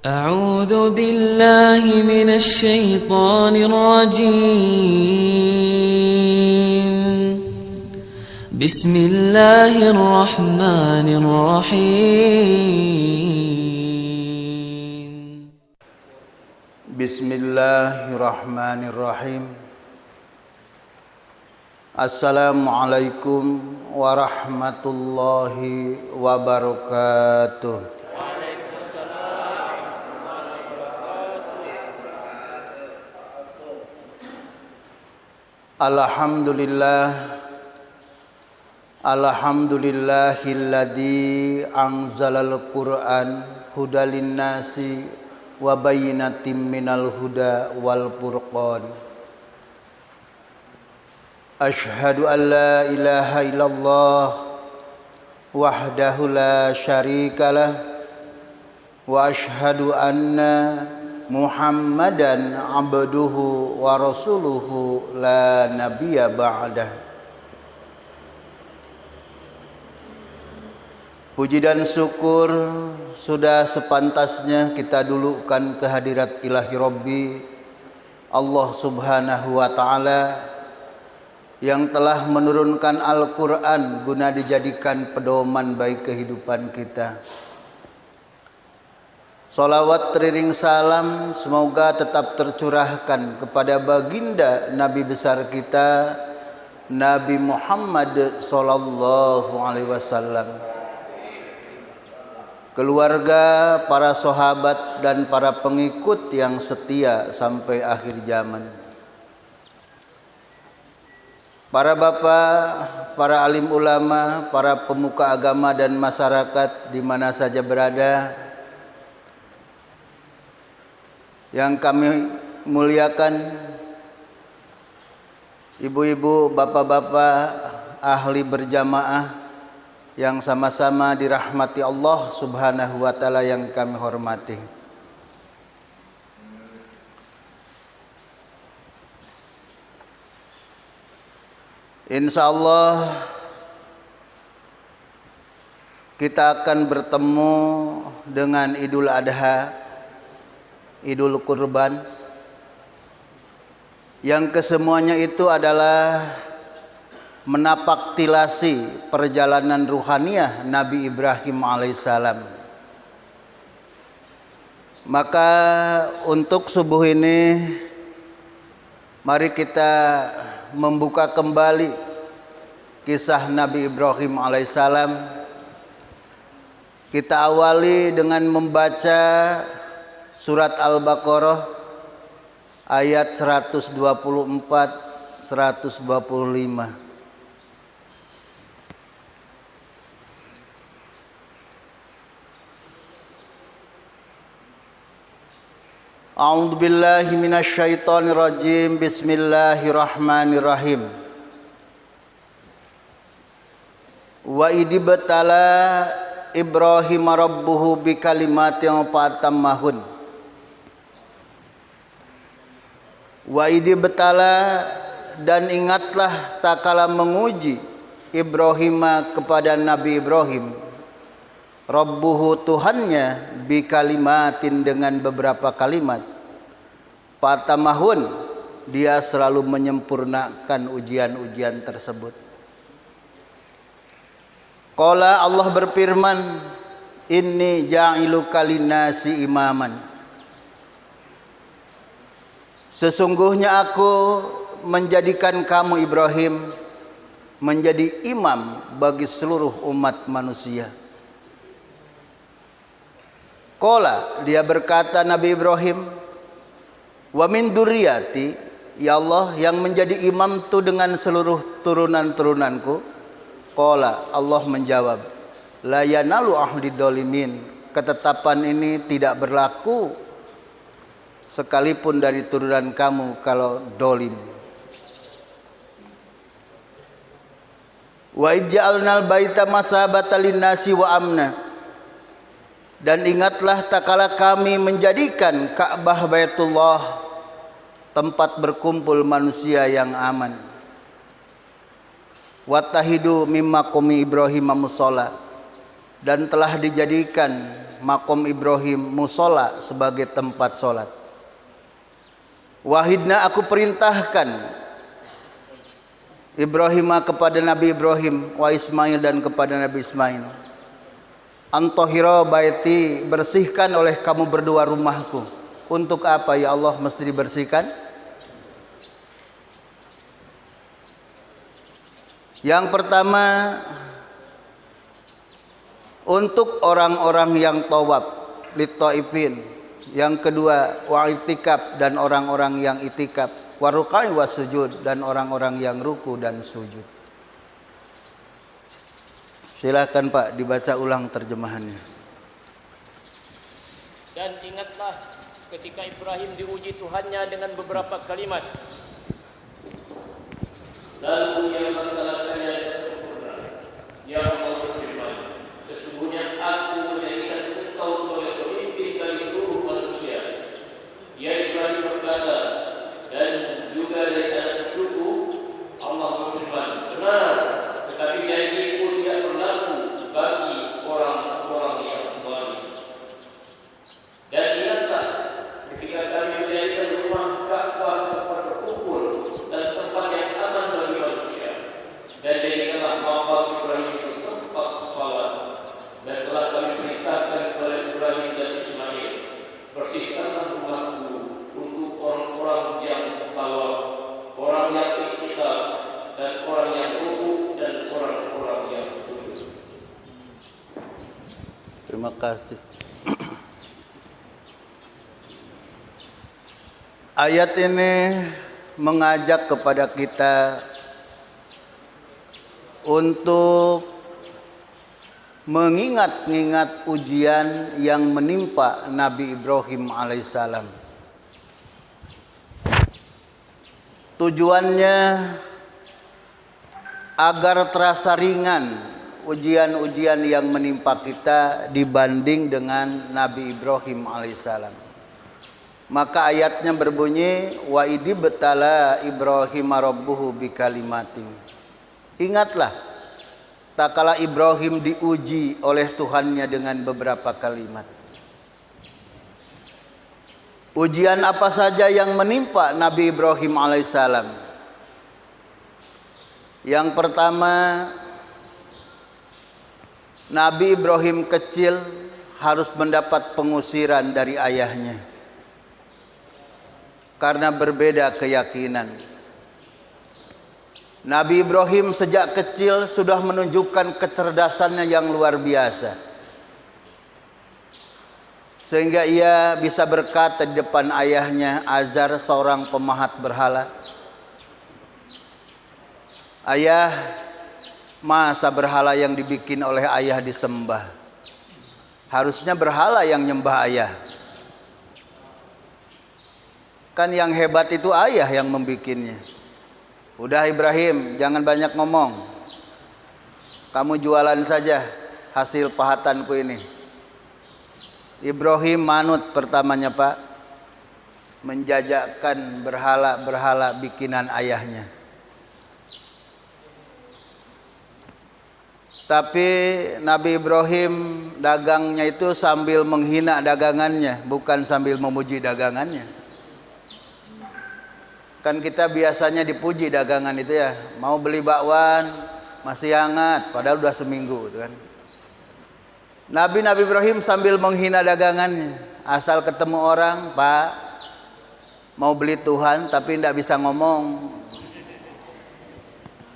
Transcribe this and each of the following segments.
أعوذ بالله من الشيطان الرجيم. بسم الله الرحمن الرحيم. بسم الله الرحمن الرحيم. Assalamualaikum warahmatullahi wabarakatuh. Alhamdulillahilladzi anzalal Qur'an hudal linnasi wa bayyinatin minal huda wal furqan. Asyhadu an la ilaha illallah wahdahu la syarikalah wa asyhadu anna Muhammadan abduhu wa rasuluhu la nabiyya ba'dah. Puji dan syukur sudah sepantasnya kita dulukan kehadirat ilahi Rabbi Allah subhanahu wa ta'ala yang telah menurunkan Al-Quran guna dijadikan pedoman bagi kehidupan kita. Salawat teriring salam semoga tetap tercurahkan kepada baginda Nabi besar kita Nabi Muhammad sallallahu alaihi wasallam, keluarga, para sahabat dan para pengikut yang setia sampai akhir zaman. Para bapak, para alim ulama, para pemuka agama dan masyarakat di mana saja berada yang kami muliakan, ibu-ibu, bapak-bapak, ahli berjamaah yang sama-sama dirahmati Allah subhanahu wa ta'ala yang kami hormati. Insyaallah kita akan bertemu dengan Idul Adha, Idul Kurban, yang kesemuanya itu adalah menapaktilasi perjalanan ruhaniyah Nabi Ibrahim alaihissalam. Maka untuk subuh ini mari kita membuka kembali kisah Nabi Ibrahim alaihissalam. Kita awali dengan membaca surat Al-Baqarah ayat 124 125. A'udzu billahi minasyaitonir rajim. Bismillahirrahmanirrahim. Wa idibtala Ibrahim rabbuhu bikalimatin fatammahun. Wa idibtala, dan ingatlah tak kala menguji Ibrahim kepada Nabi Ibrahim Rabbuhu Tuhannya bikalimatin dengan beberapa kalimat. Fatamahun, dia selalu menyempurnakan ujian-ujian tersebut. Qala, Allah berfirman, inni ja'iluka linnasi imaman. Sesungguhnya aku menjadikan kamu Ibrahim menjadi imam bagi seluruh umat manusia. Qala, dia berkata Nabi Ibrahim, wa min dzurriyyati, ya Allah, yang menjadi imam itu dengan seluruh turunan-turunanku. Qala, Allah menjawab, la yanalu ahli dzalimin, ketetapan ini tidak berlaku sekalipun dari turunan kamu kalau dolim. Wa ij'alnal baita masabatan linnasi wa amna, dan ingatlah tak kala kami menjadikan Ka'bah Baitullah tempat berkumpul manusia yang aman. Wattahidu mimma qumi Ibrahim musholla, dan telah dijadikan makom Ibrahim musola sebagai tempat sholat. Wahidna, aku perintahkan Ibrahim kepada Nabi Ibrahim, wa Ismail dan kepada Nabi Ismail, antahira baiti, bersihkan oleh kamu berdua rumahku. Untuk apa ya Allah mesti dibersihkan? Yang pertama, untuk orang-orang yang tawaf, lit-taifin. Yang kedua, wa itikaf, dan orang-orang yang itikaf, wa rukai wa sujud, dan orang-orang yang ruku dan sujud. Silakan Pak dibaca ulang terjemahannya. Dan ingatlah ketika Ibrahim diuji Tuhannya dengan beberapa kalimat, lalu ia melaksanakannya dengan sempurna. Dia berfirman, sesungguhnya aku menjadikan engkau sebagai pemimpin bagi seluruh manusia. Ya Ibrahim berkata, dan juga dari anak cucuku. Allah berfirman, benar, tetapi janji pun tidak berlaku bagi orang-orang yang zalim. Dan ingatlah ketika kami menjadikan rumah Ka'bah tempat berkumpul dan tempat yang aman bagi manusia, dan jadikanlah makam Ibrahim itu tempat salat. Dan telah kami perintahkan kepada Ibrahim dan Ismail, bersihkanlah rumahku untuk orang-orang yang tawaf, orang yang iktikaf, dan orang yang ruku, dan orang-orang yang sujud. Terima kasih. Ayat ini mengajak kepada kita untuk mengingat-ingat ujian yang menimpa Nabi Ibrahim alaihissalam. Tujuannya agar terasa ringan ujian-ujian yang menimpa kita dibanding dengan Nabi Ibrahim alaihissalam. Maka ayatnya berbunyi, wa idibtala Ibrahim rabbuhu bikalimatin. Ingatlah tak kala Ibrahim diuji oleh Tuhannya dengan beberapa kalimat. Ujian apa saja yang menimpa Nabi Ibrahim alaihissalam? Yang pertama, Nabi Ibrahim kecil harus mendapat pengusiran dari ayahnya karena berbeda keyakinan. Nabi Ibrahim sejak kecil sudah menunjukkan kecerdasannya yang luar biasa, sehingga ia bisa berkata di depan ayahnya Azar, seorang pemahat berhala, ayah, masa berhala yang dibikin oleh ayah disembah? Harusnya berhala yang nyembah ayah. Kan yang hebat itu ayah yang membikinnya. Udah Ibrahim, jangan banyak ngomong. Kamu jualan saja hasil pahatanku ini. Ibrahim manut pertamanya Pak, menjajakan berhala-berhala bikinan ayahnya. Tapi Nabi Ibrahim dagangnya itu sambil menghina dagangannya, bukan sambil memuji dagangannya. Kan kita biasanya dipuji dagangan itu ya, mau beli bakwan masih hangat, padahal udah seminggu gitu kan. Nabi Ibrahim sambil menghina dagangannya, asal ketemu orang, Pak mau beli Tuhan tapi tidak bisa ngomong.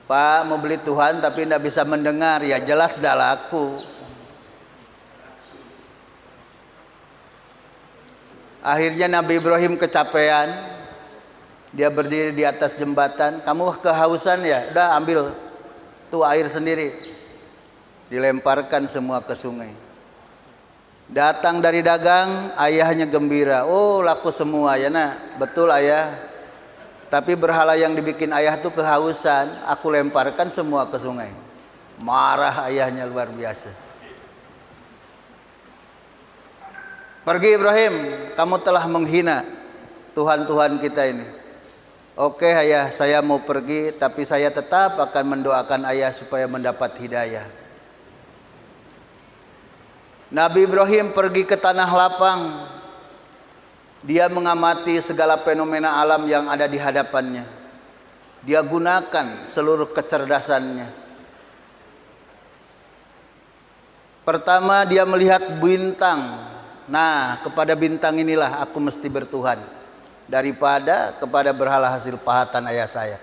Pak mau beli Tuhan tapi tidak bisa mendengar, ya jelas tidak laku. Akhirnya Nabi Ibrahim kecapean. Dia berdiri di atas jembatan. Kamu kehausan ya? Udah ambil tuh air sendiri. Dilemparkan semua ke sungai. Datang dari dagang, ayahnya gembira. Oh laku semua ya nak. Betul ayah. Tapi berhala yang dibikin ayah tuh kehausan. Aku lemparkan semua ke sungai. Marah ayahnya luar biasa. Pergi Ibrahim, kamu telah menghina Tuhan-Tuhan kita ini. Oke ayah, saya mau pergi, tapi saya tetap akan mendoakan ayah supaya mendapat hidayah. Nabi Ibrahim pergi ke tanah lapang. Dia mengamati segala fenomena alam yang ada di hadapannya. Dia gunakan seluruh kecerdasannya. Pertama dia melihat bintang. Nah, kepada bintang inilah aku mesti bertuhan, daripada kepada berhala hasil pahatan ayah saya.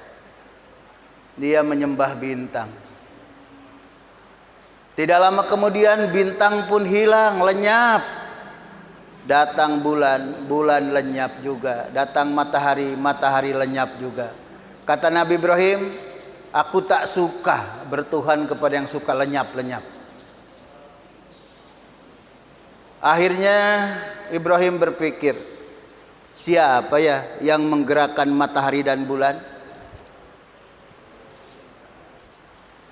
Dia menyembah bintang. Tidak lama kemudian bintang pun hilang, lenyap. Datang bulan, bulan lenyap juga. Datang matahari, matahari lenyap juga. Kata Nabi Ibrahim, aku tak suka bertuhan kepada yang suka lenyap-lenyap. Akhirnya Ibrahim berpikir, siapa ya yang menggerakkan matahari dan bulan?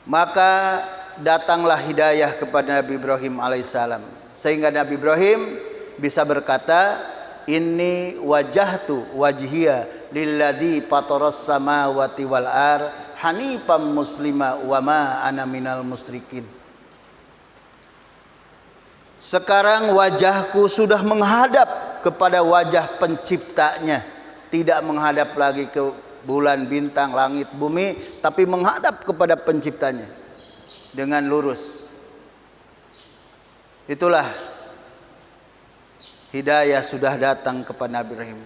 Maka datanglah hidayah kepada Nabi Ibrahim alaihissalam, sehingga Nabi Ibrahim bisa berkata, inni wajahtu wajhiya lilladzi fataras samawati wal ar hanifam muslima wa ma ana minal musyrikin. Sekarang wajahku sudah menghadap kepada wajah penciptanya, tidak menghadap lagi ke bulan, bintang, langit, bumi, tapi menghadap kepada penciptanya dengan lurus. Itulah hidayah sudah datang kepada Nabi Ibrahim.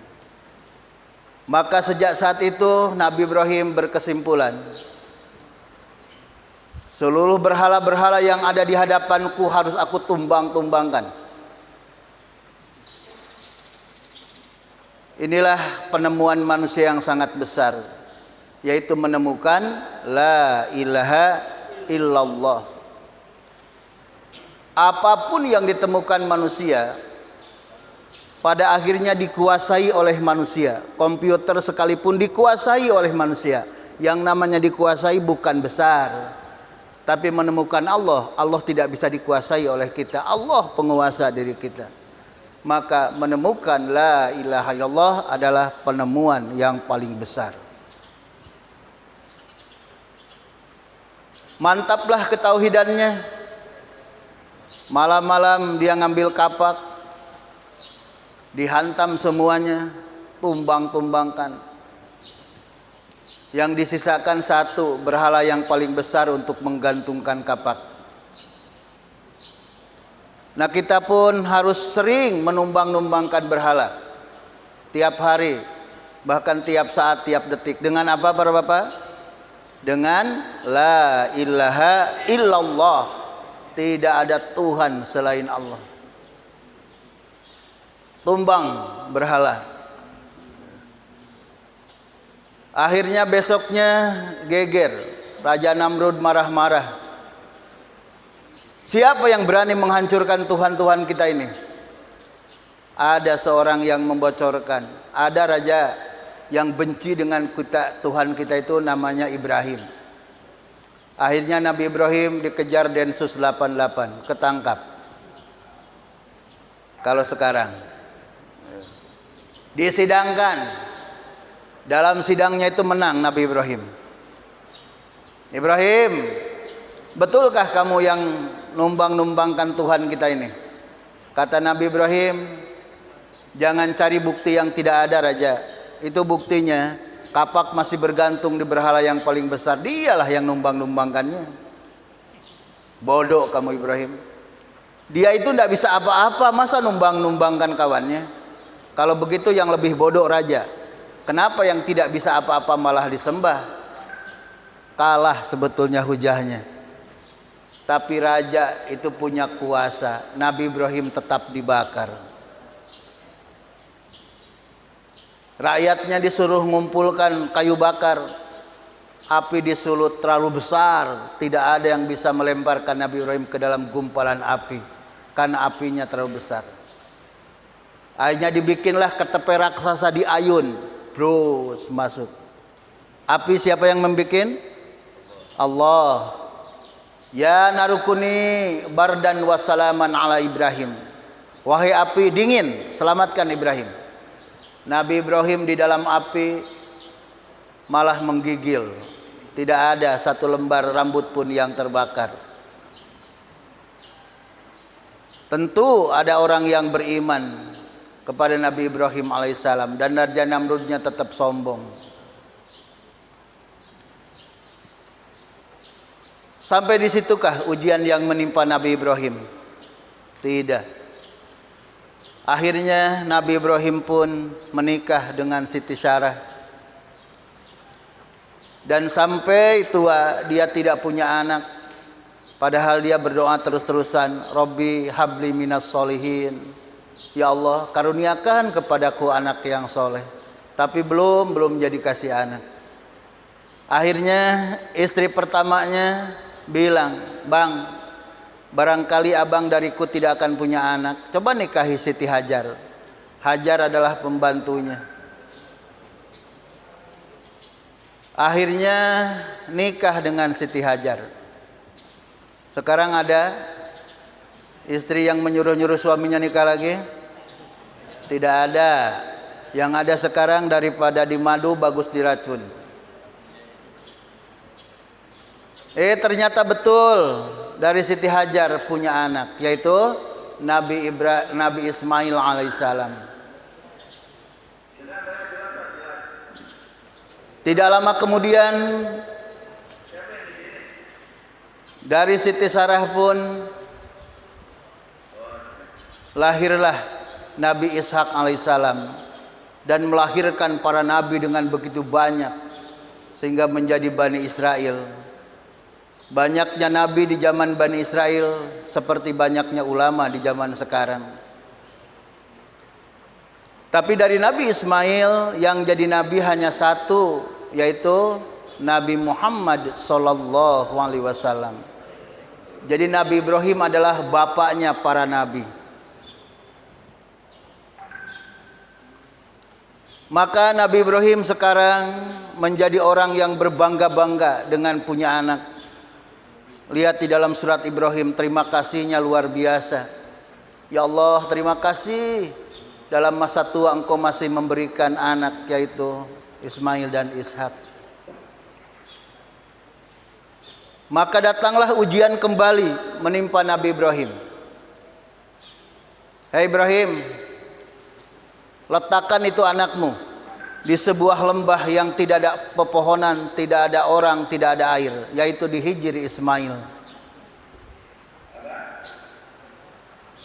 Maka sejak saat itu Nabi Ibrahim berkesimpulan, seluruh berhala-berhala yang ada di hadapanku harus aku tumbang-tumbangkan. Inilah penemuan manusia yang sangat besar, yaitu menemukan la ilaha illallah. Apapun yang ditemukan manusia pada akhirnya dikuasai oleh manusia. Komputer sekalipun dikuasai oleh manusia. Yang namanya dikuasai bukan besar, tapi menemukan Allah. Allah tidak bisa dikuasai oleh kita. Allah penguasa diri kita. Maka menemukan la ilaha illallah adalah penemuan yang paling besar. Mantaplah ketauhidannya. Malam-malam dia ngambil kapak, dihantam semuanya, tumbang-tumbangkan. Yang disisakan satu berhala yang paling besar untuk menggantungkan kapak. Nah, kita pun harus sering menumbang-numbangkan berhala. Tiap hari, bahkan tiap saat, tiap detik. Dengan apa para bapak? Dengan la ilaha illallah. Tidak ada Tuhan selain Allah. Tumbang berhala. Akhirnya besoknya geger. Raja Namrud marah-marah. Siapa yang berani menghancurkan Tuhan-Tuhan kita ini? Ada seorang yang membocorkan. Ada raja yang benci dengan kita, Tuhan kita itu namanya Ibrahim. Akhirnya Nabi Ibrahim dikejar Densus 88, ketangkap. Kalau sekarang disidangkan, dalam sidangnya itu menang Nabi Ibrahim. Ibrahim, betulkah kamu yang numbang-numbangkan Tuhan kita ini? Kata Nabi Ibrahim, jangan cari bukti yang tidak ada raja. Itu buktinya, kapak masih bergantung di berhala yang paling besar. Dialah yang numbang-numbangkannya. Bodoh kamu Ibrahim. Dia itu tidak bisa apa-apa, masa numbang-numbangkan kawannya? Kalau begitu yang lebih bodoh raja. Kenapa yang tidak bisa apa-apa malah disembah? Kalah sebetulnya hujahnya. Tapi raja itu punya kuasa. Nabi Ibrahim tetap dibakar. Rakyatnya disuruh mengumpulkan kayu bakar. Api disulut terlalu besar. Tidak ada yang bisa melemparkan Nabi Ibrahim ke dalam gumpalan api, karena apinya terlalu besar. Akhirnya dibikinlah ketepe raksasa di ayun. Terus masuk. Api siapa yang membikin? Allah. Ya narukuni bardan wassalaman ala Ibrahim. Wahai api dingin, selamatkan Ibrahim. Nabi Ibrahim di dalam api malah menggigil. Tidak ada satu lembar rambut pun yang terbakar. Tentu ada orang yang beriman kepada Nabi Ibrahim alaihissalam dan Raja Namrudnya tetap sombong. Sampai di situkah ujian yang menimpa Nabi Ibrahim? Tidak. Akhirnya Nabi Ibrahim pun menikah dengan Siti Sarah. Dan sampai tua dia tidak punya anak. Padahal dia berdoa terus-terusan, Rabbi habli minas solihin. Ya Allah, karuniakan kepadaku anak yang soleh. Tapi belum jadi kasih anak. Akhirnya istri pertamanya bilang, Bang, barangkali abang dariku tidak akan punya anak, coba nikahi Siti Hajar. Hajar adalah pembantunya. Akhirnya nikah dengan Siti Hajar. Sekarang ada istri yang menyuruh-nyuruh suaminya nikah lagi? Tidak ada. Yang ada sekarang daripada di madu bagus diracun. Ternyata betul dari Siti Hajar punya anak, yaitu Nabi Ismail alaihissalam. Tidak lama kemudian dari Siti Sarah pun lahirlah Nabi Ishak alaihissalam dan melahirkan para nabi dengan begitu banyak sehingga menjadi Bani Israel. Banyaknya nabi di zaman Bani Israel seperti banyaknya ulama di zaman sekarang. Tapi dari Nabi Ismail yang jadi nabi hanya satu, yaitu Nabi Muhammad sallallahu alaihi wasallam. Jadi Nabi Ibrahim adalah bapaknya para nabi. Maka Nabi Ibrahim sekarang menjadi orang yang berbangga-bangga dengan punya anak. Lihat di dalam surat Ibrahim, terima kasihnya luar biasa. Ya Allah, terima kasih dalam masa tua engkau masih memberikan anak, yaitu Ismail dan Ishak. Maka datanglah ujian kembali menimpa Nabi Ibrahim. Hei Ibrahim, letakkan itu anakmu di sebuah lembah yang tidak ada pepohonan, tidak ada orang, tidak ada air, yaitu di Hijri Ismail.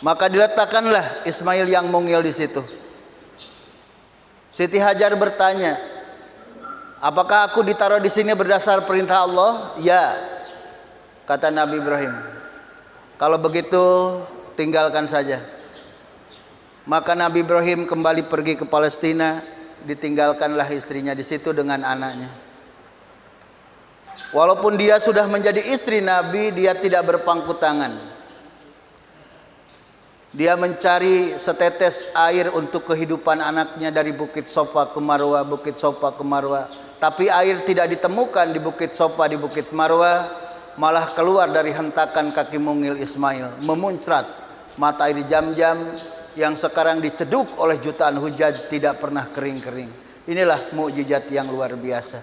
Maka diletakkanlah Ismail yang mungil di situ. Siti Hajar bertanya, apakah aku ditaruh di sini berdasar perintah Allah? Ya, kata Nabi Ibrahim. Kalau begitu tinggalkan saja. Maka Nabi Ibrahim kembali pergi ke Palestina, ditinggalkanlah istrinya di situ dengan anaknya. Walaupun dia sudah menjadi istri Nabi, dia tidak berpangku tangan. Dia mencari setetes air untuk kehidupan anaknya dari Bukit Sofa ke Marwa, Bukit Sofa ke Marwa. Tapi air tidak ditemukan di Bukit Sofa, di Bukit Marwa, malah keluar dari hentakan kaki mungil Ismail, memuncrat mata air Jam-Jam yang sekarang diceduk oleh jutaan hujaj tidak pernah kering-kering. Inilah mukjizat yang luar biasa.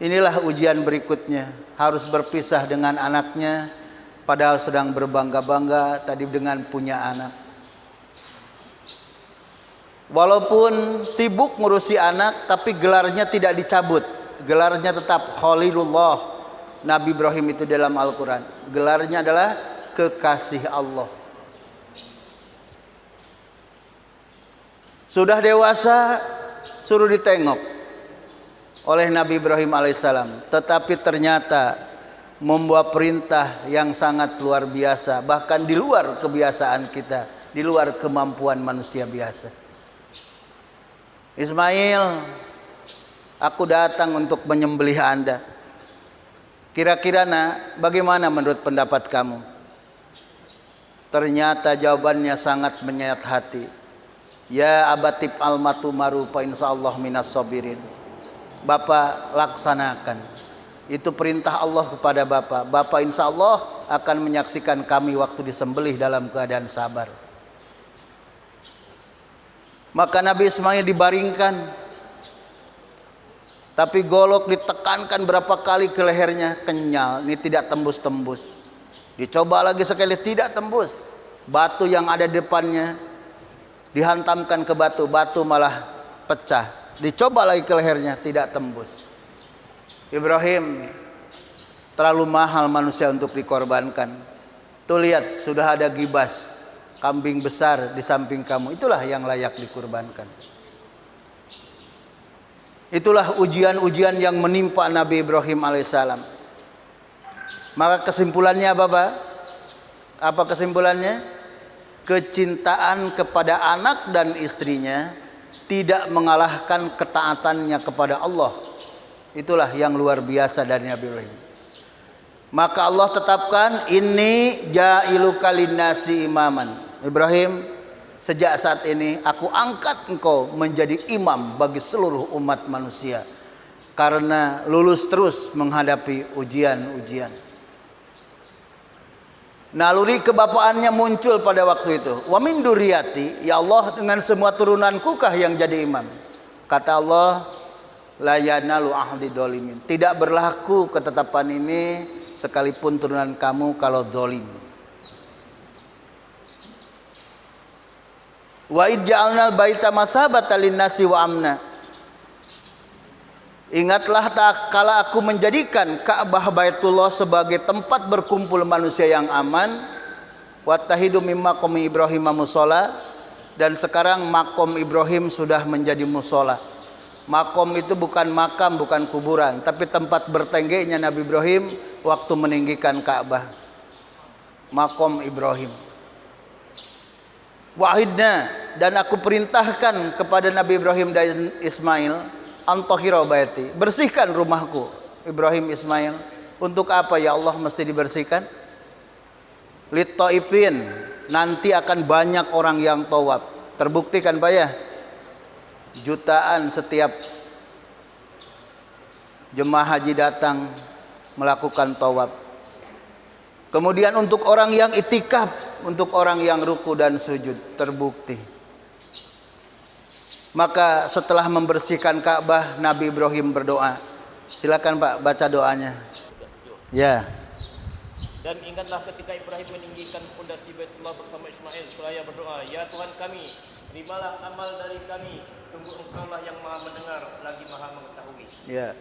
Inilah ujian berikutnya, harus berpisah dengan anaknya padahal sedang berbangga-bangga tadi dengan punya anak. Walaupun sibuk ngurusi anak, tapi gelarnya tidak dicabut. Gelarnya tetap Khalilullah. Nabi Ibrahim itu dalam Al-Quran, gelarnya adalah kekasih Allah. Sudah dewasa, suruh ditengok oleh Nabi Ibrahim alaihissalam. Tetapi ternyata membuat perintah yang sangat luar biasa, bahkan di luar kebiasaan kita, di luar kemampuan manusia biasa. Ismail, aku datang untuk menyembelih Anda. Kira-kira bagaimana menurut pendapat kamu? Ternyata jawabannya sangat menyayat hati. Ya abatib almatu maru fa insyaallah minas sabirin. Bapak laksanakan. Itu perintah Allah kepada Bapak. Bapak insya Allah akan menyaksikan kami waktu disembelih dalam keadaan sabar. Maka Nabi Ismail dibaringkan. Tapi golok ditekankan berapa kali ke lehernya, kenyal. Ini tidak tembus-tembus. Dicoba lagi sekali, tidak tembus. Batu yang ada di depannya dihantamkan ke batu, batu malah pecah. Dicoba lagi ke lehernya, tidak tembus. Ibrahim, terlalu mahal manusia untuk dikorbankan. Tuh lihat, sudah ada gibas, kambing besar di samping kamu. Itulah yang layak dikorbankan. Itulah ujian-ujian yang menimpa Nabi Ibrahim alaihissalam. Maka kesimpulannya apa Pak? Apa kesimpulannya? Kecintaan kepada anak dan istrinya tidak mengalahkan ketaatannya kepada Allah. Itulah yang luar biasa dari Nabi Ibrahim. Maka Allah tetapkan, inni ja'iluka linnasi imaman. Ibrahim, sejak saat ini aku angkat engkau menjadi imam bagi seluruh umat manusia, karena lulus terus menghadapi ujian-ujian. Naluri kebapaannya muncul pada waktu itu. Wa min duriyati, ya Allah, dengan semua turunanku kah yang jadi imam? Kata Allah, la yanalu ahdi dolimin. Tidak berlaku ketetapan ini sekalipun turunan kamu kalau dolim. Wa idja'alnal baita masabatan linnasi wa amna. Ingatlah tak kala aku menjadikan Ka'bah Baitullah sebagai tempat berkumpul manusia yang aman. Wattahidu mimma qom Ibrahim musola. Dan sekarang makom Ibrahim sudah menjadi musola. Makom itu bukan makam, bukan kuburan, tapi tempat bertenggeknya Nabi Ibrahim waktu meninggikan Ka'bah. Makom Ibrahim. Wahidna, dan aku perintahkan kepada Nabi Ibrahim dan Ismail, antahira baiti, bersihkan rumahku. Ibrahim Ismail, untuk apa ya Allah mesti dibersihkan? Lit-taifin, nanti akan banyak orang yang tawaf. Terbuktikan Pak ya, jutaan setiap jemaah haji datang melakukan tawaf. Kemudian untuk orang yang itikaf, untuk orang yang ruku dan sujud, terbukti. Maka setelah membersihkan Ka'bah, Nabi Ibrahim berdoa. Silakan Pak, baca doanya. Ya. Dan ingatlah ketika Ibrahim meninggikan pondasi Baitullah bersama Ismail, seraya berdoa, ya Tuhan kami, terimalah amal dari kami. Sungguh Engkaulah yang Maha mendengar lagi Maha mengetahui. Ya.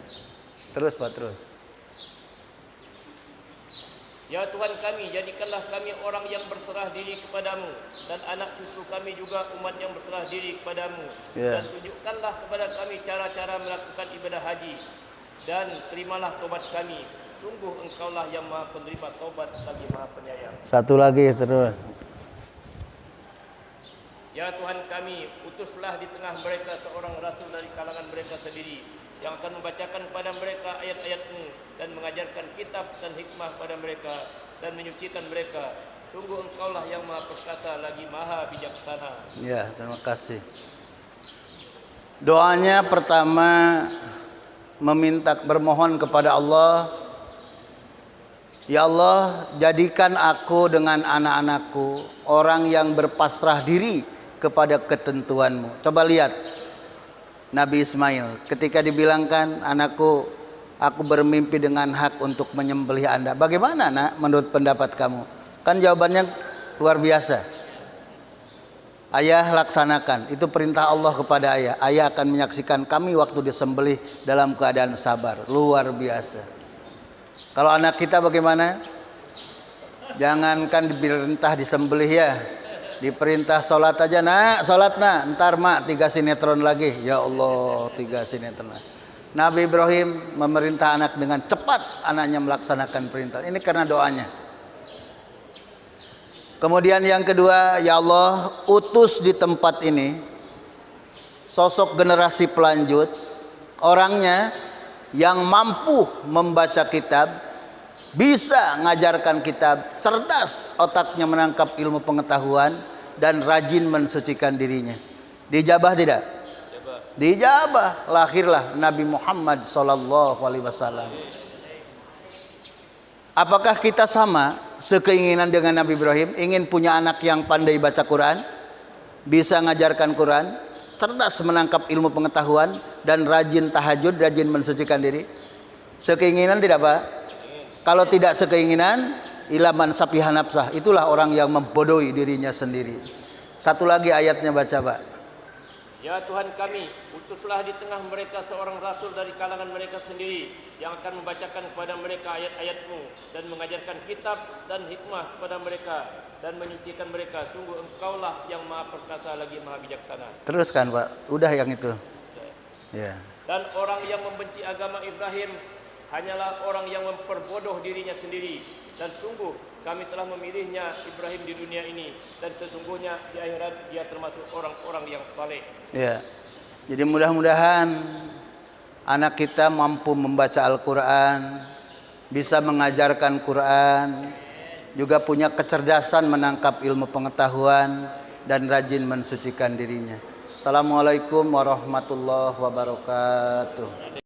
Terus Pak, terus. Ya Tuhan kami, jadikanlah kami orang yang berserah diri kepadamu, dan anak cucu kami juga umat yang berserah diri kepadamu. Dan tunjukkanlah kepada kami cara-cara melakukan ibadah haji, dan terimalah taubat kami. Sungguh Engkaulah yang Maha penerima taubat lagi Maha penyayang. Satu lagi terus. Ya Tuhan kami, utuslah di tengah mereka seorang rasul dari kalangan mereka sendiri, yang akan membacakan kepada mereka ayat-ayat-Mu dan mengajarkan kitab dan hikmah pada mereka dan menyucikan mereka. Sungguh Engkaulah yang Maha perkasa lagi Maha bijaksana. Ya, terima kasih. Doanya pertama bermohon kepada Allah, ya Allah, jadikan aku dengan anak-anakku orang yang berpasrah diri kepada ketentuan-Mu. Coba lihat Nabi Ismail ketika dibilangkan, anakku, aku bermimpi dengan hak untuk menyembelih Anda. Bagaimana nak menurut pendapat kamu? Kan jawabannya luar biasa. Ayah, laksanakan. Itu perintah Allah kepada ayah. Ayah akan menyaksikan kami waktu disembelih dalam keadaan sabar. Luar biasa. Kalau anak kita bagaimana? Jangankan diperintah disembelih ya, diperintah sholat aja, nak sholat nak, ntar mak 3 sinetron lagi. Ya Allah, 3 sinetron. Nabi Ibrahim memerintah anak dengan cepat, anaknya melaksanakan perintah. Ini karena doanya. Kemudian yang kedua, ya Allah, utus di tempat ini sosok generasi pelanjut, orangnya yang mampu membaca kitab, bisa ngajarkan kitab, cerdas otaknya menangkap ilmu pengetahuan, dan rajin mensucikan dirinya. Dijabah tidak? Dijabah. Lahirlah Nabi Muhammad SAW. Apakah kita sama sekeinginan dengan Nabi Ibrahim, ingin punya anak yang pandai baca Quran, bisa ngajarkan Quran, cerdas menangkap ilmu pengetahuan, dan rajin tahajud, rajin mensucikan diri? Sekeinginan tidak Pak? Kalau tidak sekeinginan, ilaman safiha nafsah. Itulah orang yang membodohi dirinya sendiri. Satu lagi ayatnya baca, Pak. Ya Tuhan kami, utuslah di tengah mereka seorang rasul dari kalangan mereka sendiri yang akan membacakan kepada mereka ayat-ayat-Mu dan mengajarkan kitab dan hikmah kepada mereka dan menyucikan mereka. Sungguh Engkaulah yang Maha Perkasa lagi Maha Bijaksana. Teruskan, Pak. Udah yang itu. Ya. Dan orang yang membenci agama Ibrahim hanyalah orang yang memperbodoh dirinya sendiri. Dan sungguh kami telah memilihnya Ibrahim di dunia ini, dan sesungguhnya di akhirat dia termasuk orang-orang yang saleh. Ya. Jadi mudah-mudahan anak kita mampu membaca Al-Quran, bisa mengajarkan Quran, juga punya kecerdasan menangkap ilmu pengetahuan, dan rajin mensucikan dirinya. Assalamualaikum warahmatullahi wabarakatuh.